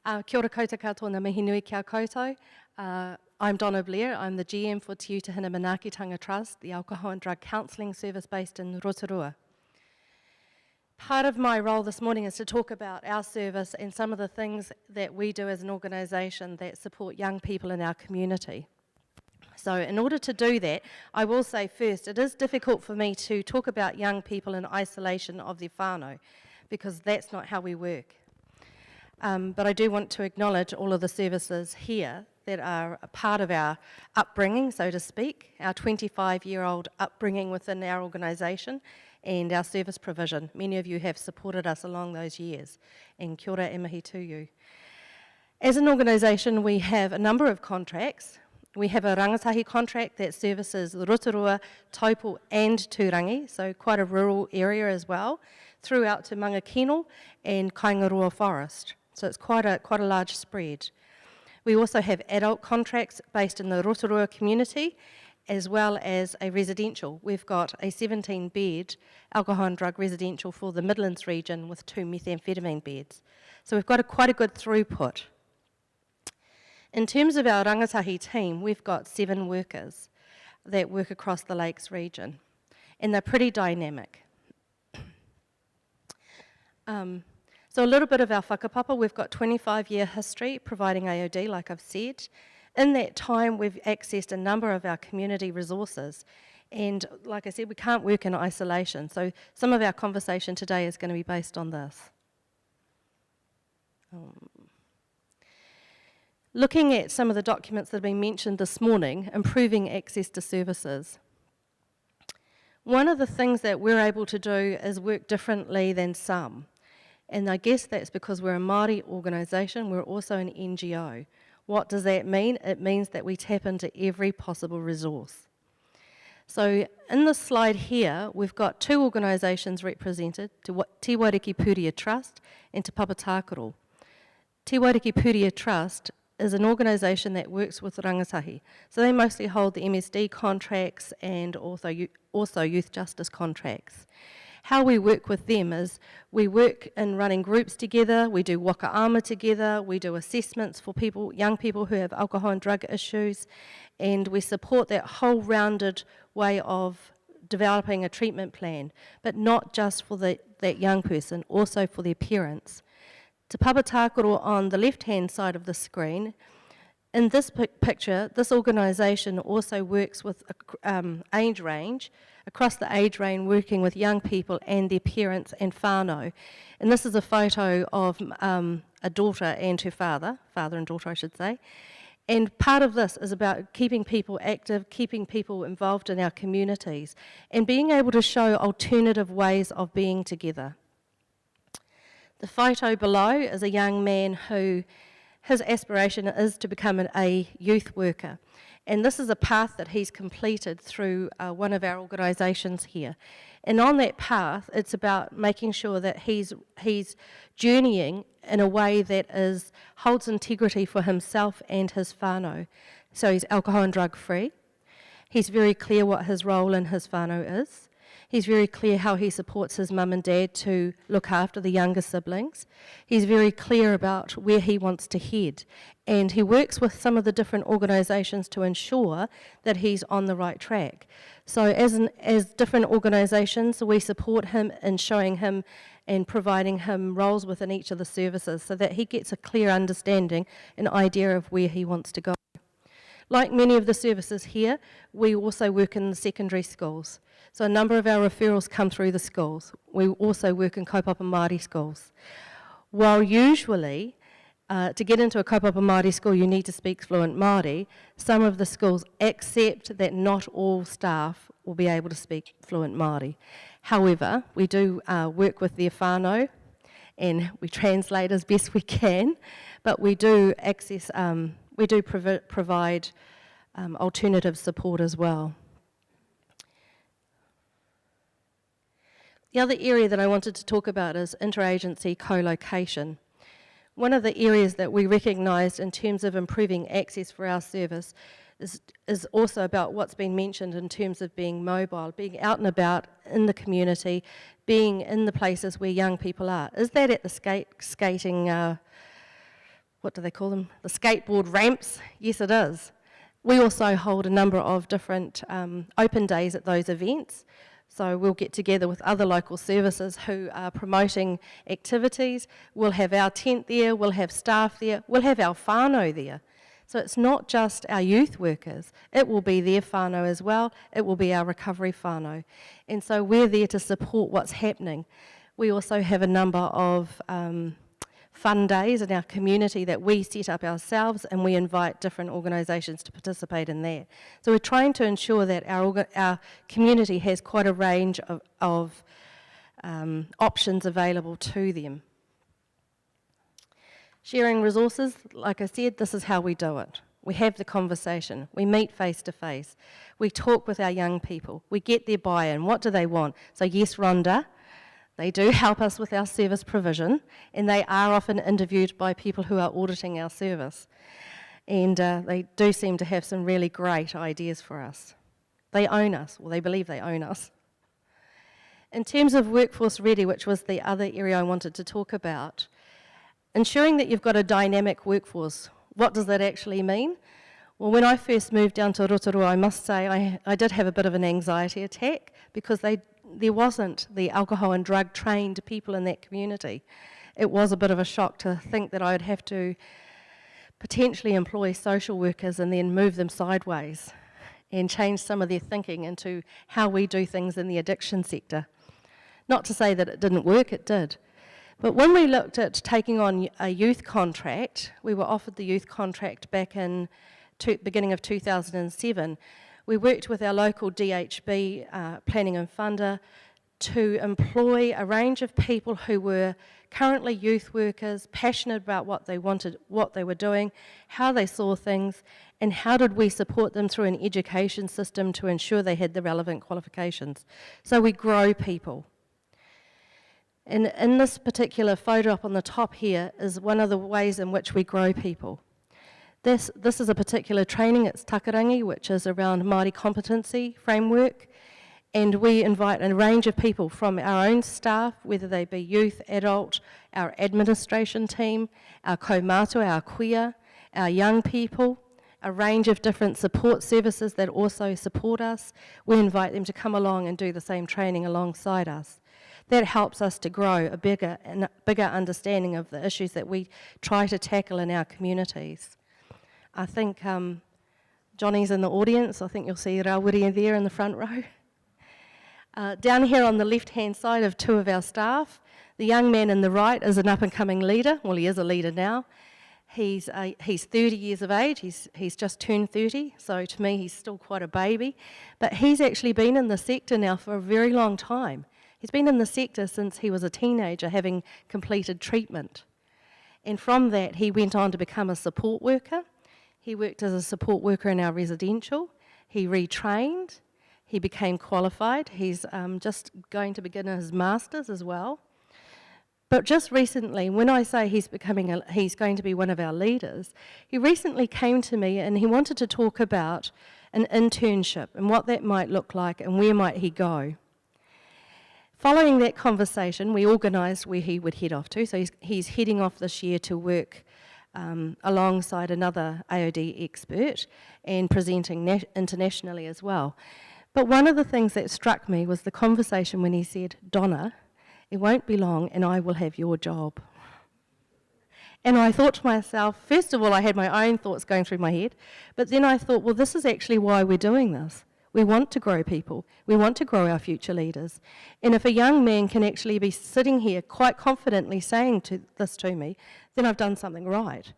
Kia ora koutou katoa, ngā mihi nui kia koutou. I'm Donna Blair. I'm the GM for Te Utahina Manaakitanga Trust, the alcohol and drug counselling service based in Rotorua. Part of my role this morning is to talk about our service and some of the things that we do as an organisation that support young people in our community. So in order to do that, I will say first, it is difficult for me to talk about young people in isolation of their whānau, because that's not how we work. But I do want to acknowledge all of the services here that are a part of our upbringing, so to speak, our 25-year-old upbringing within our organisation and our service provision. Many of you have supported us along those years, and kia ora e mihi to you. As an organisation, we have a number of contracts. We have a rangatahi contract that services Rotorua, Taupo and Turangi, so quite a rural area as well, throughout to Mangakino and Kaingaroa Forest. So it's quite a large spread. We also have adult contracts based in the Rotorua community, as well as a residential. We've got a 17-bed alcohol and drug residential for the Midlands region with 2 methamphetamine beds. So we've got quite a good throughput. In terms of our rangatahi team, we've got 7 workers that work across the Lakes region, and they're pretty dynamic. So a little bit of our whakapapa, we've got 25-year history providing AOD, like I've said. In that time, we've accessed a number of our community resources. And like I said, we can't work in isolation. So some of our conversation today is going to be based on this. Looking at some of the documents that have been mentioned this morning, improving access to services. One of the things that we're able to do is work differently than some. And I guess that's because we're a Māori organisation, we're also an NGO. What does that mean? It means that we tap into every possible resource. So in this slide here, we've got 2 organisations represented, Te Wairiki Pūria Trust and Te Papatākaro. Te Wairiki Pūria Trust is an organisation that works with rangatahi. So they mostly hold the MSD contracts and also youth justice contracts. How we work with them is we work in running groups together, we do waka ama together, we do assessments for people, young people who have alcohol and drug issues, and we support that whole rounded way of developing a treatment plan, but not just for that young person, also for their parents. Te Papatākaro on the left-hand side of the screen, in this picture, this organisation also works with age range, across the age range, working with young people and their parents and whānau. And this is a photo of a daughter and her father and daughter I should say. And part of this is about keeping people active, keeping people involved in our communities, and being able to show alternative ways of being together. The photo below is a young man who, his aspiration is to become a youth worker. And this is a path that he's completed through one of our organisations here. And on that path, it's about making sure that he's journeying in a way that holds integrity for himself and his whānau. So he's alcohol and drug free. He's very clear what his role in his whānau is. He's very clear how he supports his mum and dad to look after the younger siblings. He's very clear about where he wants to head. And he works with some of the different organisations to ensure that he's on the right track. So as different organisations, we support him in showing him and providing him roles within each of the services so that he gets a clear understanding and idea of where he wants to go. Like many of the services here, we also work in the secondary schools. So a number of our referrals come through the schools. We also work in kaupapa Māori schools. While usually, to get into a kaupapa Māori school, you need to speak fluent Māori, some of the schools accept that not all staff will be able to speak fluent Māori. However, we do work with their whānau, and we translate as best we can, but we do provide alternative support as well. The other area that I wanted to talk about is interagency co-location. One of the areas that we recognised in terms of improving access for our service is also about what's been mentioned in terms of being mobile, being out and about in the community, being in the places where young people are. Is that at the skating what do they call them? The skateboard ramps. Yes, it is. We also hold a number of different open days at those events. So we'll get together with other local services who are promoting activities. We'll have our tent there, we'll have staff there, we'll have our whānau there. So it's not just our youth workers, it will be their whānau as well, it will be our recovery whānau. And so we're there to support what's happening. We also have a number of fun days in our community that we set up ourselves, and we invite different organisations to participate in that. So we're trying to ensure that our community has quite a range of options available to them. Sharing resources, like I said, this is how we do it. We have the conversation, we meet face to face, we talk with our young people, we get their buy-in, what do they want? So yes, Rhonda, they do help us with our service provision, and they are often interviewed by people who are auditing our service. And they do seem to have some really great ideas for us. They own us, or they believe they own us. In terms of workforce ready, which was the other area I wanted to talk about, ensuring that you've got a dynamic workforce, what does that actually mean? Well, when I first moved down to Rotorua, I must say I did have a bit of an anxiety attack because there wasn't the alcohol and drug trained people in that community. It was a bit of a shock to think that I would have to potentially employ social workers and then move them sideways and change some of their thinking into how we do things in the addiction sector. Not to say that it didn't work, it did. But when we looked at taking on a youth contract, we were offered the youth contract back in beginning of 2007. We worked with our local DHB planning and funder to employ a range of people who were currently youth workers, passionate about what they wanted, what they were doing, how they saw things, and how did we support them through an education system to ensure they had the relevant qualifications. So we grow people. And in this particular photo up on the top here is one of the ways in which we grow people. This is a particular training, it's takarangi, which is around Māori competency framework, and we invite a range of people from our own staff, whether they be youth, adult, our administration team, our kaumātua, our queer, our young people, a range of different support services that also support us. We invite them to come along and do the same training alongside us. That helps us to grow a bigger understanding of the issues that we try to tackle in our communities. I think Johnny's in the audience. I think you'll see Rawiri there in the front row. Down here on the left-hand side of two of our staff, the young man in the right is an up-and-coming leader. Well, he is a leader now. He's 30 years of age. He's just turned 30, so to me he's still quite a baby. But he's actually been in the sector now for a very long time. He's been in the sector since he was a teenager, having completed treatment. And from that, he went on to become a support worker. He worked as a support worker in our residential. He retrained. He became qualified. He's just going to begin his master's as well. But just recently, when I say he's going to be one of our leaders, he recently came to me and he wanted to talk about an internship and what that might look like and where might he go. Following that conversation, we organised where he would head off to. So he's heading off this year to work alongside another AOD expert and presenting internationally as well. But one of the things that struck me was the conversation when he said, "Donna, it won't be long and I will have your job." And I thought to myself, first of all, I had my own thoughts going through my head, but then I thought, well, this is actually why we're doing this. We want to grow people. We want to grow our future leaders. And if a young man can actually be sitting here quite confidently saying this to me, then I've done something right.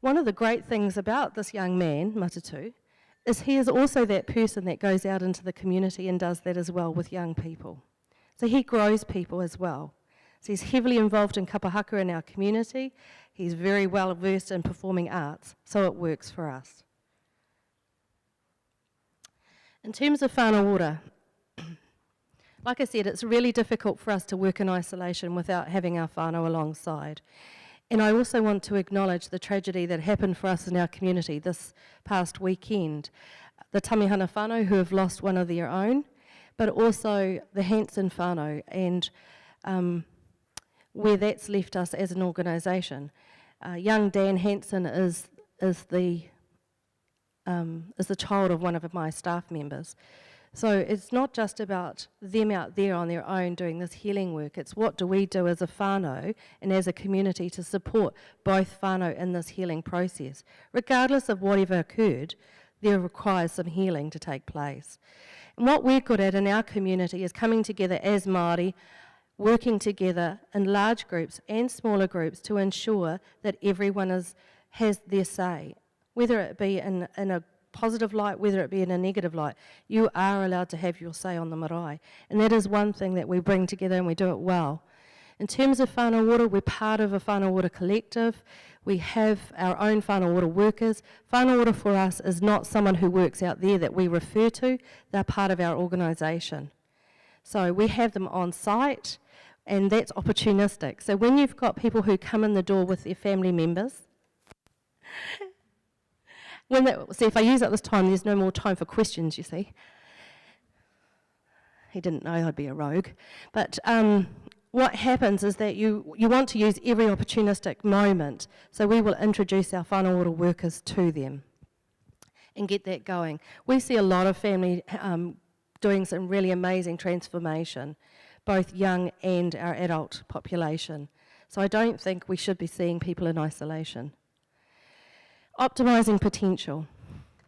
One of the great things about this young man, Matatu, is he is also that person that goes out into the community and does that as well with young people. So he grows people as well. So he's heavily involved in kapahaka in our community. He's very well versed in performing arts, so it works for us. In terms of whānau ora, like I said, it's really difficult for us to work in isolation without having our whānau alongside. And I also want to acknowledge the tragedy that happened for us in our community this past weekend. The Tamihana whānau who have lost one of their own, but also the Hanson whānau, and where that's left us as an organisation. Young Dan Hansen is the child of one of my staff members. So it's not just about them out there on their own doing this healing work, it's what do we do as a whānau and as a community to support both whānau in this healing process. Regardless of whatever occurred, there requires some healing to take place. And what we're good at in our community is coming together as Māori, working together in large groups and smaller groups to ensure that everyone has their say, whether it be in a positive light, whether it be in a negative light. You are allowed to have your say on the marae. And that is one thing that we bring together and we do it well. In terms of whānau ora, we're part of a whānau ora collective. We have our own whānau ora workers. Whānau ora for us is not someone who works out there that we refer to. They're part of our organisation. So we have them on site, and that's opportunistic. So when you've got people who come in the door with their family members, see, if I use up this time, there's no more time for questions, you see. He didn't know I'd be a rogue. But what happens is that you want to use every opportunistic moment, so we will introduce our whānau ora workers to them and get that going. We see a lot of family doing some really amazing transformation, both young and our adult population. So I don't think we should be seeing people in isolation. Optimising potential.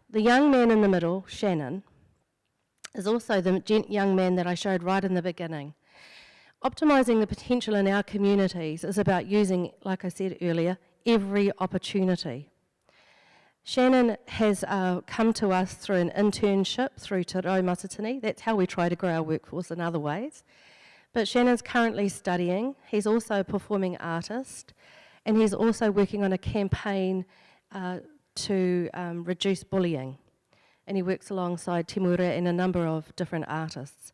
The young man in the middle, Shannon, is also the young man that I showed right in the beginning. Optimising the potential in our communities is about using, like I said earlier, every opportunity. Shannon has come to us through an internship through Te Rau Matatini. That's how we try to grow our workforce in other ways. But Shannon's currently studying. He's also a performing artist, and he's also working on a campaign to reduce bullying. And he works alongside Te Mure and a number of different artists.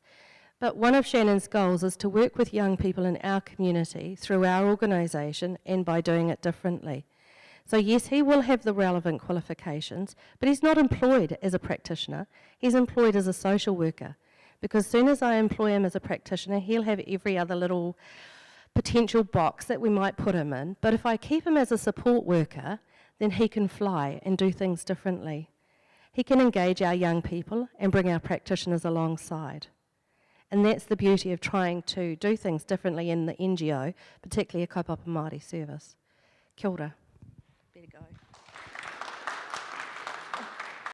But one of Shannon's goals is to work with young people in our community through our organisation and by doing it differently. So yes, he will have the relevant qualifications, but he's not employed as a practitioner, he's employed as a social worker. Because as soon as I employ him as a practitioner, he'll have every other little potential box that we might put him in. But if I keep him as a support worker, then he can fly and do things differently. He can engage our young people and bring our practitioners alongside. And that's the beauty of trying to do things differently in the NGO, particularly a kaupapa Māori service. Kia ora.